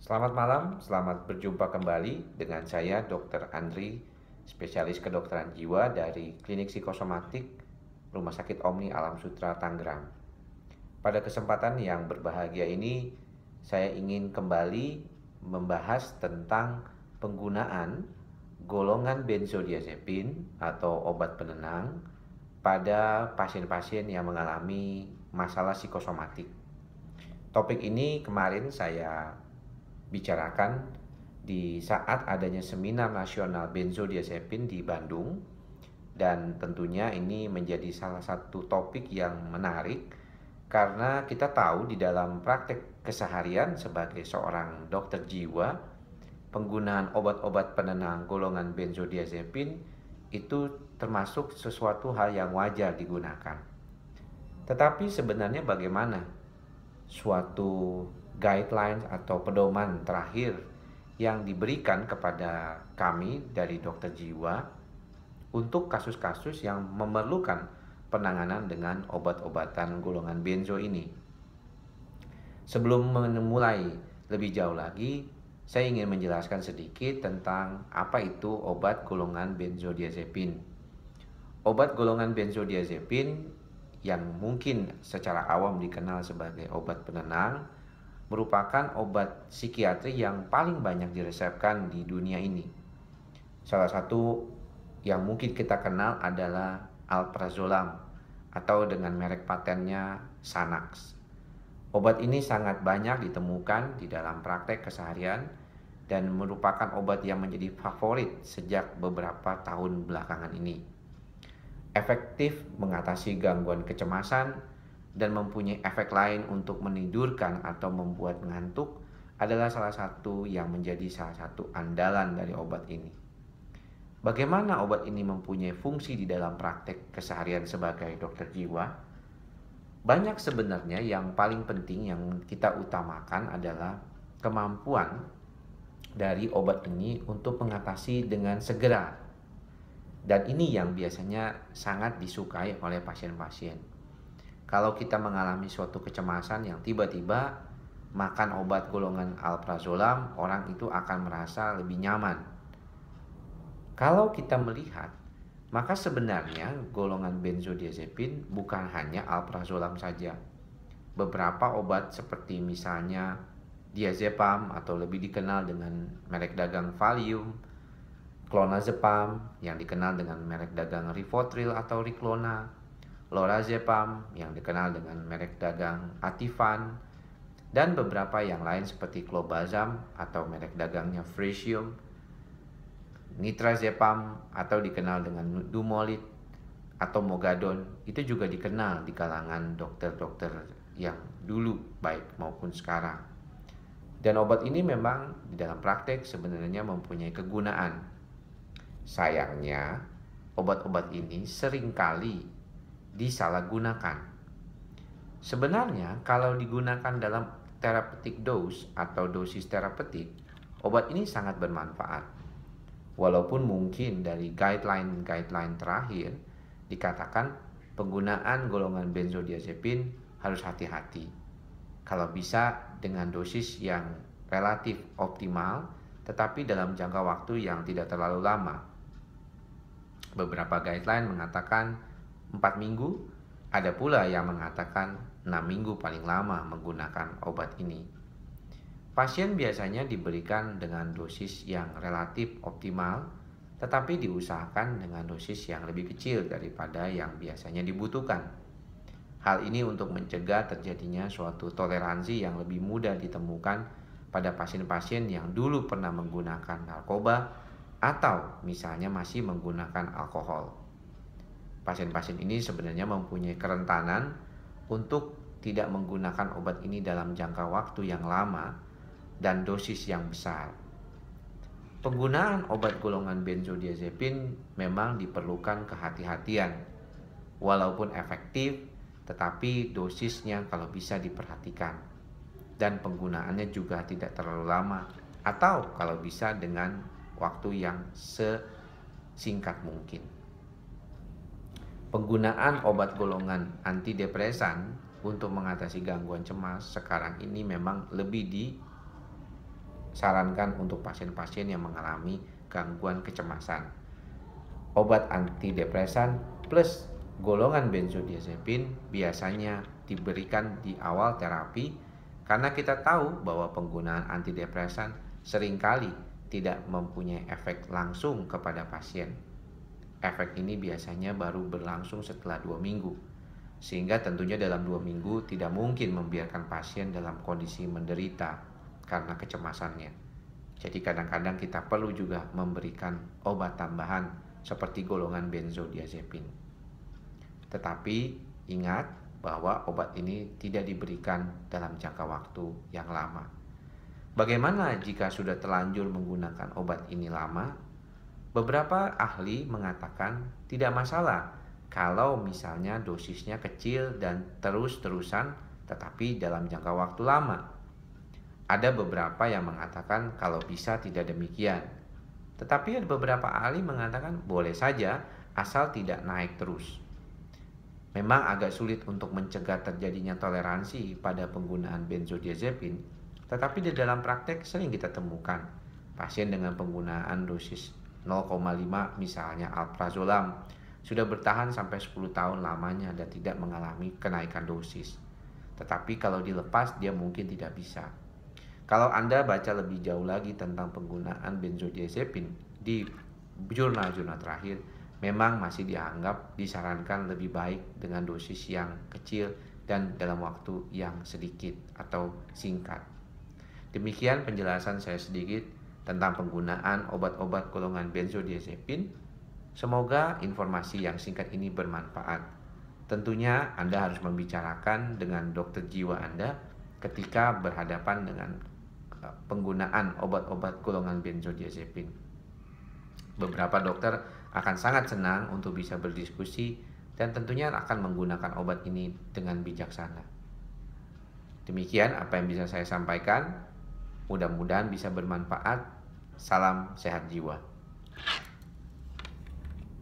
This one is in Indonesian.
Selamat malam, selamat berjumpa kembali dengan saya Dr. Andri, spesialis kedokteran jiwa dari Klinik Psikosomatik Rumah Sakit Omni Alam Sutra Tangerang. Pada kesempatan yang berbahagia ini, saya ingin kembali membahas tentang penggunaan golongan benzodiazepin atau obat penenang pada pasien-pasien yang mengalami masalah psikosomatik. Topik ini kemarin saya bicarakan di saat adanya seminar nasional benzodiazepin di Bandung, dan tentunya ini menjadi salah satu topik yang menarik karena kita tahu di dalam praktek keseharian sebagai seorang dokter jiwa, penggunaan obat-obat penenang golongan benzodiazepin itu termasuk sesuatu hal yang wajar digunakan. Tetapi sebenarnya bagaimana suatu guidelines atau pedoman terakhir yang diberikan kepada kami dari dokter jiwa untuk kasus-kasus yang memerlukan penanganan dengan obat-obatan golongan benzo ini. Sebelum memulai lebih jauh lagi, saya ingin menjelaskan sedikit tentang apa itu obat golongan benzodiazepin. Obat golongan benzodiazepin yang mungkin secara awam dikenal sebagai obat penenang merupakan obat psikiatri yang paling banyak diresepkan di dunia ini. Salah satu yang mungkin kita kenal adalah alprazolam atau dengan merek patennya Xanax. Obat ini sangat banyak ditemukan di dalam praktek keseharian dan merupakan obat yang menjadi favorit sejak beberapa tahun belakangan ini. Efektif mengatasi gangguan kecemasan dan mempunyai efek lain untuk menidurkan atau membuat ngantuk adalah salah satu yang menjadi salah satu andalan dari obat ini. Bagaimana obat ini mempunyai fungsi di dalam praktek keseharian sebagai dokter jiwa? Banyak sebenarnya, yang paling penting yang kita utamakan adalah kemampuan dari obat ini untuk mengatasi dengan segera. Dan ini yang biasanya sangat disukai oleh pasien-pasien. Kalau kita mengalami suatu kecemasan yang tiba-tiba makan obat golongan alprazolam, orang itu akan merasa lebih nyaman. Kalau kita melihat, maka sebenarnya golongan benzodiazepin bukan hanya alprazolam saja. Beberapa obat seperti misalnya diazepam atau lebih dikenal dengan merek dagang Valium, clonazepam yang dikenal dengan merek dagang Rivotril atau Riklona, lorazepam yang dikenal dengan merek dagang Ativan, dan beberapa yang lain seperti clobazam atau merek dagangnya Fresium, nitrazepam atau dikenal dengan Dumolit atau Mogadon. Itu juga dikenal di kalangan dokter-dokter yang dulu baik maupun sekarang. Dan obat ini memang di dalam praktek sebenarnya mempunyai kegunaan. Sayangnya, obat-obat ini seringkali disalahgunakan. Sebenarnya, kalau digunakan dalam therapeutic dose atau dosis terapeutik, obat ini sangat bermanfaat. Walaupun mungkin dari guideline terakhir dikatakan penggunaan golongan benzodiazepin harus hati-hati. Kalau bisa dengan dosis yang relatif optimal, tetapi dalam jangka waktu yang tidak terlalu lama. Beberapa guideline mengatakan 4 minggu, ada pula yang mengatakan 6 minggu paling lama menggunakan obat ini. Pasien biasanya diberikan dengan dosis yang relatif optimal, tetapi diusahakan dengan dosis yang lebih kecil daripada yang biasanya dibutuhkan. Hal ini untuk mencegah terjadinya suatu toleransi yang lebih mudah ditemukan pada pasien-pasien yang dulu pernah menggunakan narkoba atau misalnya masih menggunakan alkohol. Pasien-pasien ini sebenarnya mempunyai kerentanan untuk tidak menggunakan obat ini dalam jangka waktu yang lama dan dosis yang besar. Penggunaan obat golongan benzodiazepin memang diperlukan kehati-hatian. Walaupun efektif, tetapi dosisnya kalau bisa diperhatikan. Dan penggunaannya juga tidak terlalu lama, atau kalau bisa dengan waktu yang sesingkat mungkin. Penggunaan obat golongan antidepresan untuk mengatasi gangguan cemas sekarang ini memang lebih sarankan untuk pasien-pasien yang mengalami gangguan kecemasan. Obat antidepresan plus golongan benzodiazepin biasanya diberikan di awal terapi karena kita tahu bahwa penggunaan antidepresan seringkali tidak mempunyai efek langsung kepada pasien. Efek ini biasanya baru berlangsung setelah 2 minggu, sehingga tentunya dalam 2 minggu tidak mungkin membiarkan pasien dalam kondisi menderita karena kecemasannya. Jadi kadang-kadang kita perlu juga memberikan obat tambahan seperti golongan benzodiazepin. Tetapi ingat bahwa obat ini tidak diberikan dalam jangka waktu yang lama. Bagaimana jika sudah terlanjur menggunakan obat ini lama? Beberapa ahli mengatakan tidak masalah kalau misalnya dosisnya kecil dan terus-terusan tetapi dalam jangka waktu lama. Ada beberapa yang mengatakan kalau bisa tidak demikian. Tetapi ada beberapa ahli mengatakan boleh saja asal tidak naik terus. Memang agak sulit untuk mencegah terjadinya toleransi pada penggunaan benzodiazepin, tetapi di dalam praktek sering kita temukan pasien dengan penggunaan dosis 0,5 misalnya alprazolam sudah bertahan sampai 10 tahun lamanya dan tidak mengalami kenaikan dosis. Tetapi kalau dilepas dia mungkin tidak bisa. Kalau Anda baca lebih jauh lagi tentang penggunaan benzodiazepin di jurnal-jurnal terakhir, memang masih dianggap disarankan lebih baik dengan dosis yang kecil dan dalam waktu yang sedikit atau singkat. Demikian penjelasan saya sedikit tentang penggunaan obat-obat golongan benzodiazepin. Semoga informasi yang singkat ini bermanfaat. Tentunya Anda harus membicarakan dengan dokter jiwa Anda ketika berhadapan dengan penggunaan obat-obat golongan benzodiazepin. Beberapa dokter akan sangat senang untuk bisa berdiskusi dan tentunya akan menggunakan obat ini dengan bijaksana. Demikian apa yang bisa saya sampaikan. Mudah-mudahan bisa bermanfaat. Salam sehat jiwa.